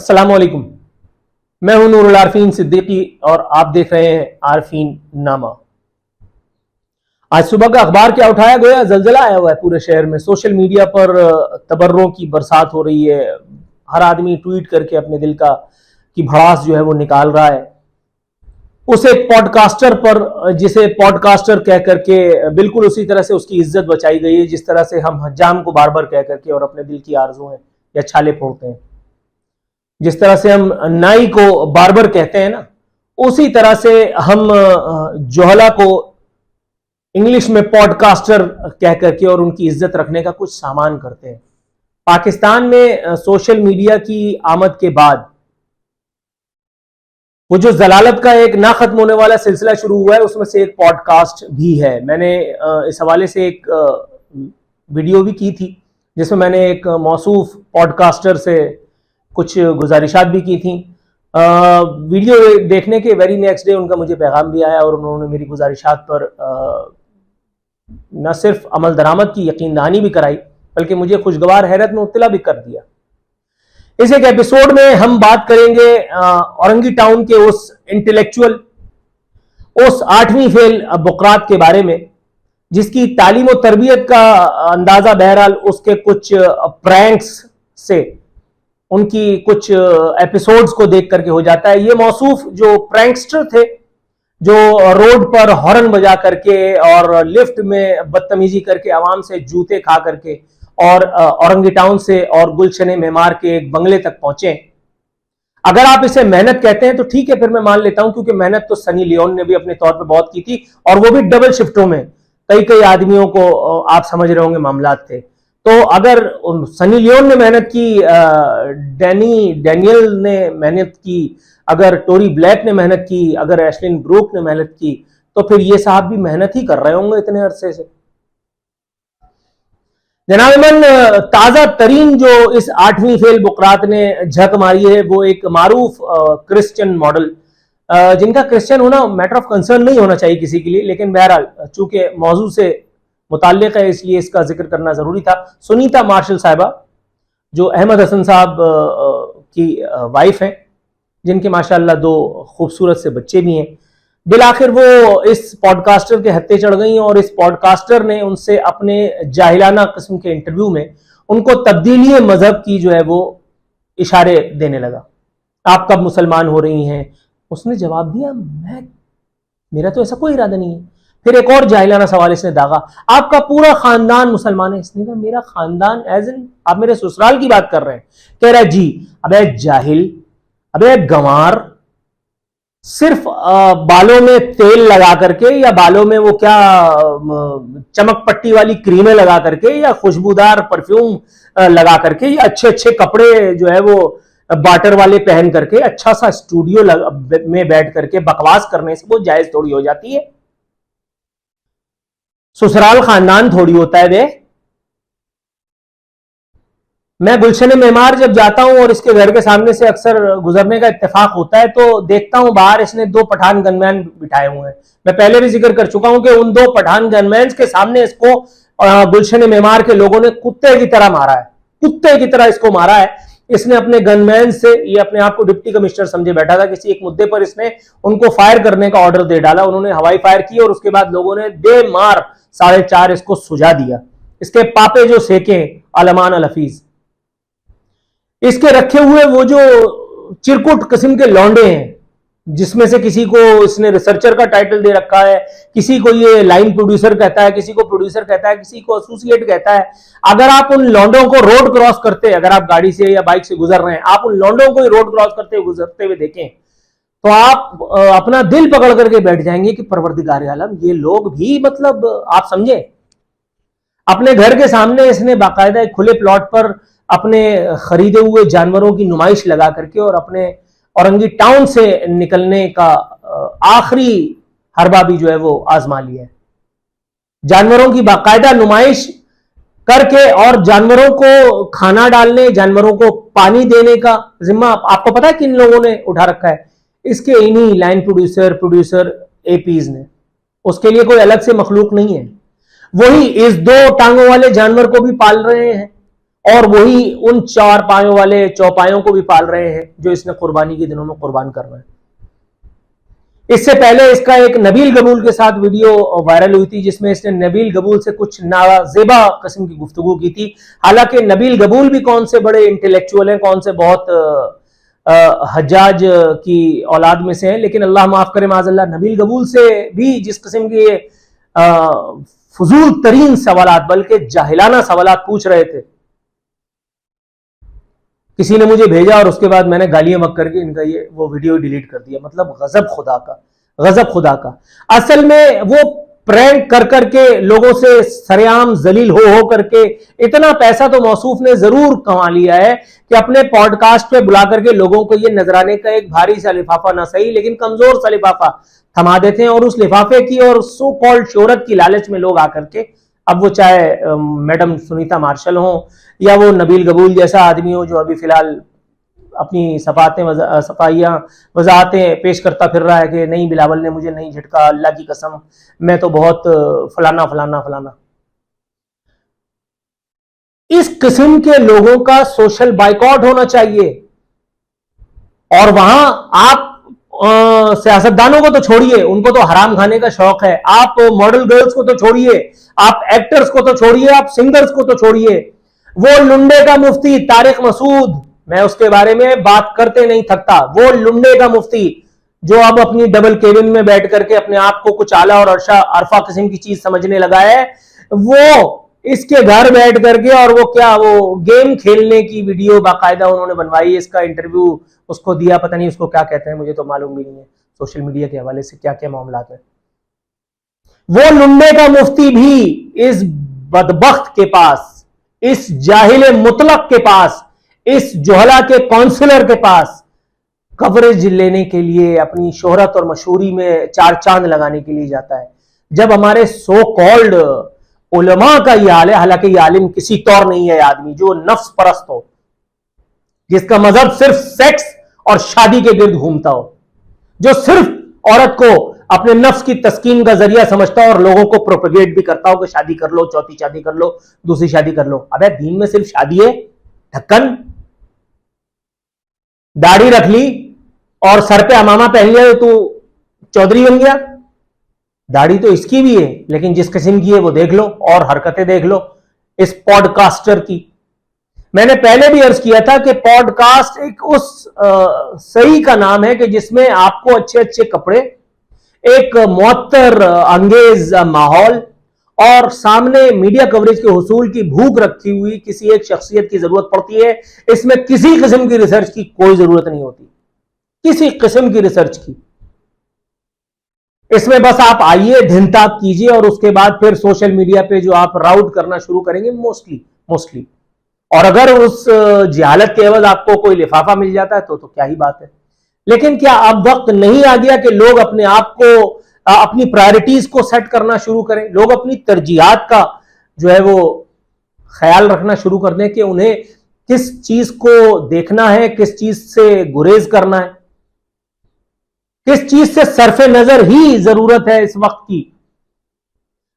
अस्सलाम वालेकुम। मैं हूं नूरुल आरफीन सिद्दीकी और आप देख रहे हैं आरफीन नामा। आज सुबह का अखबार क्या उठाया गया, जलजला आया हुआ है पूरे शहर में। सोशल मीडिया पर तबर्रों की बरसात हो रही है। हर आदमी ट्वीट करके अपने दिल की भड़ास जो है वो निकाल रहा है। उस एक पॉडकास्टर पर, जिसे पॉडकास्टर कह करके बिल्कुल उसी तरह से उसकी इज्जत बचाई गई है जिस तरह से हम हज्जाम को बार बार कह करके और अपने दिल की आरज़ू है या छाले फोड़ते हैं। जिस तरह से हम नाई को बार्बर कहते हैं ना, उसी तरह से हम जोहला को इंग्लिश में पॉडकास्टर कह करके और उनकी इज्जत रखने का कुछ सामान करते हैं। पाकिस्तान में सोशल मीडिया की आमद के बाद वो जो जलालत का एक ना खत्म होने वाला सिलसिला शुरू हुआ है, उसमें से एक पॉडकास्ट भी है। मैंने इस हवाले से एक वीडियो भी की थी जिसमें मैंने एक मौसूफ पॉडकास्टर से कुछ गुजारिशात भी की थी। वीडियो देखने के वेरी नेक्स्ट डे उनका मुझे पैगाम भी आया और उन्होंने मेरी गुजारिशात पर न सिर्फ अमल दरामद की, यकीन दहानी भी कराई, बल्कि मुझे खुशगवार हैरत में मुब्तला भी कर दिया। इस एक एपिसोड में हम बात करेंगे औरंगी टाउन के उस इंटेलेक्चुअल, उस 8वीं फेल बुकरात के बारे में, जिसकी तालीम और तरबियत का अंदाजा बहरहाल उसके कुछ प्रैंक्स से, उनकी कुछ एपिसोड्स को देख करके हो जाता है। ये मौसूफ जो प्रैंकस्टर थे, जो रोड पर हॉर्न बजा करके और लिफ्ट में बदतमीजी करके आवाम से जूते खा करके और औरंगी टाउन से और गुलशन मेमार के एक बंगले तक पहुंचे। अगर आप इसे मेहनत कहते हैं तो ठीक है, फिर मैं मान लेता हूं, क्योंकि मेहनत तो सनी लियोन ने भी अपने तौर पे बहुत की थी और वो भी डबल शिफ्टों में। कई आदमियों को आप समझ रहे होंगे मामलात थे। तो अगर सनी लियोन ने मेहनत की, डैनियल ने मेहनत की, अगर टोरी ब्लैक ने मेहनत की, अगर एशलिन ब्रूक ने मेहनत की, तो फिर ये साहब भी मेहनत ही कर रहे होंगे इतने अरसे से। जनाब, ताजा तरीन जो इस 8वीं फेल बुकरात ने झक मारी है वो एक मारूफ क्रिश्चियन मॉडल, जिनका क्रिश्चियन होना मैटर ऑफ कंसर्न नहीं होना चाहिए किसी के लिए, लेकिन बहरहाल चूंकि मौजू से मुताल्लिक है इसलिए इसका जिक्र करना जरूरी था। सुनीता मार्शल साहिबा, जो अहमद हसन साहब की वाइफ हैं, जिनके माशाअल्लाह 2 खूबसूरत से बच्चे भी हैं, बिलाखिर वो इस पॉडकास्टर के हत्थे चढ़ गई और इस पॉडकास्टर ने उनसे अपने जाहिलाना किस्म के इंटरव्यू में उनको तब्दीली मजहब की जो है वो इशारे देने लगा। आप कब मुसलमान हो रही हैं? उसने जवाब दिया, मेरा तो ऐसा कोई इरादा नहीं है। फिर एक और जाहिलाना सवाल इसने दागा, आपका पूरा खानदान मुसलमान है? इसने कहा, मेरा खानदान एज इन आप मेरे ससुराल की बात कर रहे हैं? कह रहा है जी। अबे जाहिल, अबे गंवार, सिर्फ बालों में तेल लगा करके या बालों में वो क्या चमक पट्टी वाली क्रीमें लगा करके या खुशबूदार परफ्यूम लगा करके या अच्छे अच्छे कपड़े जो है वो बाटर वाले पहन करके अच्छा सा स्टूडियो में बैठ करके बकवास करने से वो जायज थोड़ी हो जाती है? ससुराल खानदान थोड़ी होता है बे। मैं गुलशन मेमार जब जाता हूं और इसके घर के सामने से अक्सर गुजरने का इत्तेफाक होता है तो देखता हूं बाहर इसने 2 पठान गनमैन बिठाए हुए हैं। मैं पहले भी जिक्र कर चुका हूं कि उन 2 पठान गनमैन के सामने इसको गुलशन मेमार के लोगों ने कुत्ते की तरह मारा है, कुत्ते की तरह इसको मारा है। इसने अपने गनमैन से, ये अपने आप को डिप्टी कमिश्नर समझे बैठा था, किसी एक मुद्दे पर इसने उनको फायर करने का ऑर्डर दे डाला। उन्होंने हवाई फायर की और उसके बाद लोगों ने बेमार 4.5 इसको सुझा दिया। इसके पापे जो सेके अलमान अल हफीज, इसके रखे हुए वो जो चिरकुट किस्म के लौंडे हैं, जिसमें से किसी को इसने रिसर्चर का टाइटल दे रखा है, किसी को ये लाइन प्रोड्यूसर कहता है, किसी को प्रोड्यूसर कहता है, किसी को एसोसिएट कहता है। अगर आप उन लौंडों को रोड क्रॉस करते, अगर आप गाड़ी से या बाइक से गुजर रहे हैं, आप उन लौंडों को रोड क्रॉस करते गुजरते हुए देखें तो आप अपना दिल पकड़ करके बैठ जाएंगे कि परवरदिगार आलम, ये लोग भी, मतलब आप समझे। अपने घर के सामने इसने बाकायदा एक खुले प्लॉट पर अपने खरीदे हुए जानवरों की नुमाइश लगा करके और अपने औरंगी टाउन से निकलने का आखिरी हरबा भी जो है वो आजमा लिया है। जानवरों की बाकायदा नुमाइश करके और जानवरों को खाना डालने, जानवरों को पानी देने का जिम्मा आपको पता है किन लोगों ने उठा रखा है? इसके इन्हीं लाइन प्रोड्यूसर एपीज ने। उसके लिए कोई अलग से मखलूक नहीं है। वही इस 2 टांगों वाले जानवर को भी पाल रहे हैं और वही उन 4 पायों वाले चौपायों को भी पाल रहे हैं जो इसने कुर्बानी के दिनों में कुर्बान करना है। इससे पहले इसका एक नबील गबूल के साथ वीडियो वायरल हुई थी जिसमें इसने नबील गबूल से कुछ नाजेबा किस्म की गुफ्तगू की थी। हालांकि नबील गबूल भी कौन से बड़े इंटेलेक्चुअल हैं, कौन से बहुत हज्जाज की औलाद में से हैं, लेकिन अल्लाह माफ करे माज़अल्लाह, नबील गबूल से भी जिस किस्म के फजूल तरीन सवालात बल्कि जाहिलाना सवालात पूछ रहे थे, किसी ने मुझे भेजा और उसके बाद मैंने गालियां मक करके इनका ये वो वीडियो डिलीट कर दिया। मतलब गजब खुदा का, गजब खुदा का। असल में वो प्रैंक कर करके लोगों से सरेआम जलील हो करके इतना पैसा तो मौसूफ ने जरूर कमा लिया है कि अपने पॉडकास्ट पे बुला करके लोगों को ये नजराने का एक भारी सा लिफाफा ना सही लेकिन कमजोर सा लिफाफा थमा देते हैं और उस लिफाफे की और सो कॉल्ड शोहरत की लालच में लोग आकर के, अब वो चाहे मैडम सुनीता मार्शल हो या वो नबील गबूल जैसा आदमी हो जो अभी फिलहाल अपनी सफाइयां वजाहतें पेश करता फिर रहा है कि नहीं बिलावल ने मुझे नहीं झटका, अल्लाह की कसम मैं तो बहुत फलाना फलाना फलाना। इस किस्म के लोगों का सोशल बाइकॉट होना चाहिए। और वहां आप सियासतदानों को तो छोड़िए, उनको तो हराम खाने का शौक है, आप मॉडल गर्ल्स को तो छोड़िए, आप एक्टर्स को तो छोड़िए, आप सिंगर्स को तो छोड़िए, वो लुंडे का मुफ्ती तारिक मसूद, मैं उसके बारे में बात करते नहीं थकता, वो लुंडे का मुफ्ती जो अब अपनी डबल केबिन में बैठ करके अपने आप को कुछ आला और अरफा किस्म की चीज समझने लगा है, वो इसके घर बैठ करके और वो क्या वो गेम खेलने की वीडियो बाकायदा उन्होंने बनवाई, इसका इंटरव्यू उसको दिया, पता नहीं उसको क्या कहते हैं, मुझे तो मालूम भी नहीं है सोशल मीडिया के हवाले से क्या क्या मामला है। वो लुंडे का मुफ्ती भी इस बदबख्त के पास, इस जाहिल मुतलक के पास, इस जोहला के काउंसलर के पास कवरेज लेने के लिए, अपनी शोहरत और मशहूरी में चार चांद लगाने के लिए जाता है। जब हमारे सो कॉल्ड उलमा का ये हाल है, हालांकि ये आलिम किसी तौर नहीं है, आदमी जो नफ्स परस्त हो, जिसका मजहब सिर्फ सेक्स और शादी के गिर्द घूमता हो, जो सिर्फ औरत को अपने नफ्स की तस्कीन का जरिया समझता हो और लोगों को प्रोपेगेट भी करता हो कि शादी कर लो, चौथी शादी कर लो, दूसरी शादी कर लो। अबे दीन में सिर्फ शादी है, ढक्कन, दाढ़ी रख ली और सर पे अमामा पहन लिया तो तू चौधरी बन गया। दाढ़ी तो इसकी भी है लेकिन जिस किस्म की है वो देख लो और हरकतें देख लो इस पॉडकास्टर की। मैंने पहले भी अर्ज किया था कि पॉडकास्ट एक उस सही का नाम है कि जिसमें आपको अच्छे अच्छे कपड़े, एक मुअत्तर अंगेज माहौल और सामने मीडिया कवरेज के हुसूल की भूख रखी हुई किसी एक शख्सियत की जरूरत पड़ती है। इसमें किसी किस्म की रिसर्च की कोई जरूरत नहीं होती, किसी किस्म की रिसर्च की। इसमें बस आप आइए, धिनताप कीजिए और उसके बाद फिर सोशल मीडिया पे जो आप राउट करना शुरू करेंगे मोस्टली और अगर उस जहालत के एवज आपको कोई लिफाफा मिल जाता है तो क्या ही बात है। लेकिन क्या अब वक्त नहीं आ गया कि लोग अपने आप को, अपनी प्रायोरिटीज को सेट करना शुरू करें, लोग अपनी तरजीहात का जो है वो ख्याल रखना शुरू कर दें कि उन्हें किस चीज को देखना है, किस चीज से गुरेज करना है, किस चीज से सरफे नजर ही जरूरत है इस वक्त की।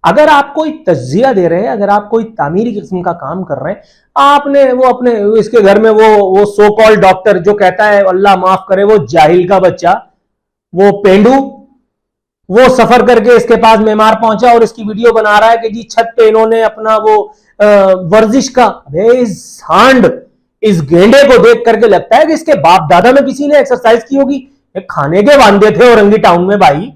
अगर आप कोई तज्जिया दे रहे हैं, अगर आप कोई तामीरी किस्म का काम कर रहे हैं, आपने वो अपने इसके घर में वो सो कॉल्ड डॉक्टर जो कहता है अल्लाह माफ करे वो जाहिल का बच्चा, वो पेंडू, वो सफर करके इसके पास मेमार पहुंचा और इसकी वीडियो बना रहा है कि जी छत पे इन्होंने अपना वो वर्जिश का। इस हांड, इस गेंडे को देख करके लगता है कि इसके बाप दादा में किसी ने एक्सरसाइज की होगी। खाने के वांदे थे औरंगी टाउन में भाई,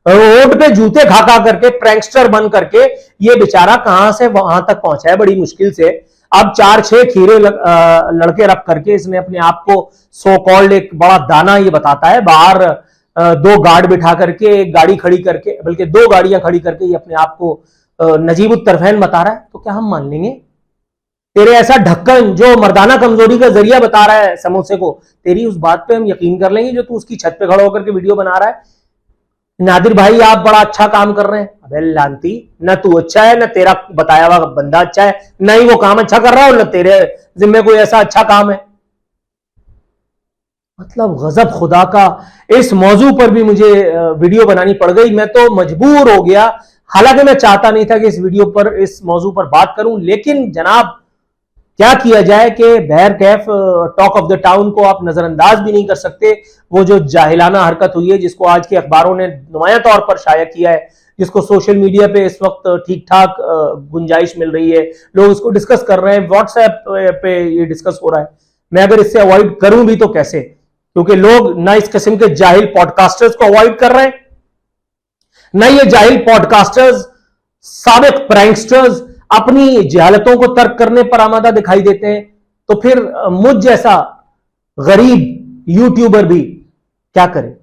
रोड पे जूते खा खा करके प्रैंकस्टर बन करके ये बेचारा कहां से वहां तक पहुंचा है बड़ी मुश्किल से। अब 4-6 खीरे लड़के रख करके इसने अपने आप को सो कॉल्ड एक बड़ा दाना ये बताता है। बाहर 2 गार्ड बिठा करके, एक गाड़ी खड़ी करके, बल्कि 2 गाड़ियां खड़ी करके ये अपने आप को नजीबुत तरफैन बता रहा है। तो क्या हम मान लेंगे? तेरे ऐसा ढक्कन जो मर्दाना कमजोरी का जरिया बता रहा है समोसे को, तेरी उस बात पे हम यकीन कर लेंगे जो तू उसकी छत पे खड़ा होकर के वीडियो बना रहा है। नादिर भाई आप बड़ा अच्छा काम कर रहे हैं। अबे लांती, न तू अच्छा है, न तेरा बताया हुआ बंदा अच्छा है, न ही वो काम अच्छा कर रहा है और न तेरे जिम्मे कोई ऐसा अच्छा काम है। मतलब गजब खुदा का। इस मौजू पर भी मुझे वीडियो बनानी पड़ गई, मैं तो मजबूर हो गया। हालांकि मैं चाहता नहीं था कि इस वीडियो पर, इस मौजू पर बात करूं, लेकिन जनाब क्या किया जाए कि बहर Kaif talk of the town को आप नजरअंदाज भी नहीं कर सकते। वो जो जाहिलाना हरकत हुई है, जिसको आज के अखबारों ने नुमाया तौर पर शाया किया है, जिसको सोशल मीडिया पे इस वक्त ठीक ठाक गुंजाइश मिल रही है, लोग इसको डिस्कस कर रहे हैं, व्हाट्सएप पे ये डिस्कस हो रहा है, मैं अगर इससे अवॉइड करूं भी तो कैसे? क्योंकि लोग ना इस किस्म के जाहिल पॉडकास्टर्स को अवॉइड कर रहे हैं, ना ये जाहिल पॉडकास्टर्स साबिक प्रैंकस्टर्स अपनी जहालतों को तर्क करने पर आमादा दिखाई देते हैं। तो फिर मुझ जैसा गरीब यूट्यूबर भी क्या करे?